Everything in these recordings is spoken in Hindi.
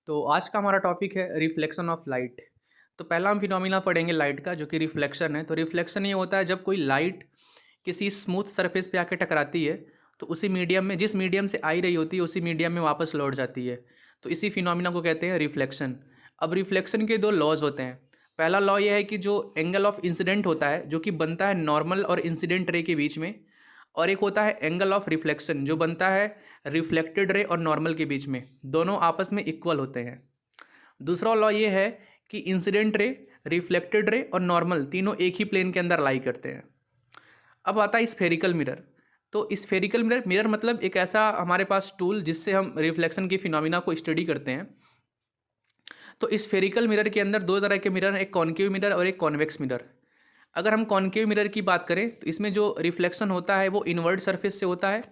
तो आज का हमारा टॉपिक है रिफ्लेक्शन ऑफ लाइट। तो पहला हम फिनोमिना पढ़ेंगे लाइट का, जो कि रिफ्लेक्शन है। तो रिफ्लेक्शन ये होता है जब कोई लाइट किसी स्मूथ सरफेस पे आके टकराती है, तो उसी मीडियम में, जिस मीडियम से आई रही होती है, उसी मीडियम में वापस लौट जाती है। तो इसी फिनोमिना को कहते हैं रिफ्लेक्शन। अब रिफ्लेक्शन के दो लॉज होते हैं। पहला लॉ ये है कि जो एंगल ऑफ इंसिडेंट होता है, जो कि बनता है नॉर्मल और इंसिडेंट रे के बीच में, और एक होता है एंगल ऑफ रिफ्लेक्शन, जो बनता है रिफ्लेक्टेड रे और नॉर्मल के बीच में। दोनों आपस में इक्वल होते हैं। दूसरा लॉ ये है कि इंसिडेंट रे, रिफ्लेक्टेड रे और नॉर्मल तीनों एक ही प्लेन के अंदर लाई करते हैं। अब आता है स्फेरिकल मिरर। तो स्फेरिकल मिरर मिरर मतलब एक ऐसा हमारे पास टूल जिससे हम रिफ्लेक्शन की फिनोमिना को स्टडी करते हैं। तो स्फेरिकल मिरर के अंदर दो तरह के मिरर हैं, एक कॉनकेव मिरर और एक कॉन्वेक्स मिरर। अगर हम कॉनकेव मिरर की बात करें तो इसमें जो रिफ्लेक्शन होता है वो इनवर्ड सरफेस से होता है,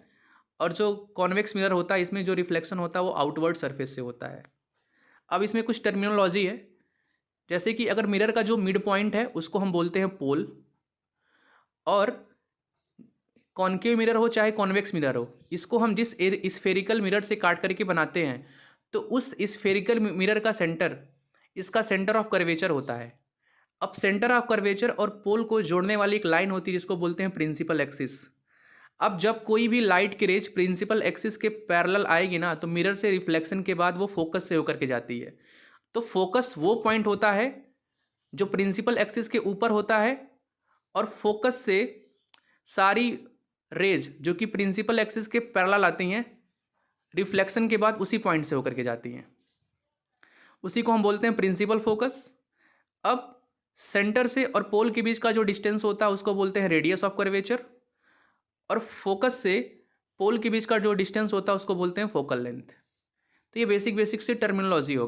और जो कॉन्वेक्स मिरर होता है इसमें जो रिफ्लेक्शन होता है वो आउटवर्ड सरफेस से होता है। अब इसमें कुछ टर्मिनोलॉजी है, जैसे कि अगर मिरर का जो मिड पॉइंट है उसको हम बोलते हैं पोल, और कॉनकेव मिरर हो चाहे कॉन्वेक्स मिरर हो, इसको हम जिस स्फेरिकल मिरर से काट करके बनाते हैं, तो उस स्फेरिकल मिरर का सेंटर, इसका सेंटर ऑफ कर्वेचर होता है। अब सेंटर ऑफ कर्वेचर और पोल को जोड़ने वाली एक लाइन होती है जिसको बोलते हैं प्रिंसिपल एक्सिस। अब जब कोई भी लाइट की रेज प्रिंसिपल एक्सिस के पैरेलल आएगी ना, तो मिरर से रिफ्लेक्शन के बाद वो फोकस से होकर के जाती है। तो फोकस वो पॉइंट होता है जो प्रिंसिपल एक्सिस के ऊपर होता है, और फोकस से सारी रेज जो कि प्रिंसिपल एक्सिस के पैरेलल आती हैं, रिफ्लेक्शन के बाद उसी पॉइंट से होकर के जाती हैं। उसी को हम बोलते हैं प्रिंसिपल फोकस। अब सेंटर से और पोल के बीच का जो डिस्टेंस होता है उसको बोलते हैं रेडियस ऑफ कर्वेचर, और फोकस से पोल के बीच का जो डिस्टेंस होता है उसको बोलते हैं फोकल लेंथ। तो ये बेसिक बेसिक सी टर्मिनोलॉजी हो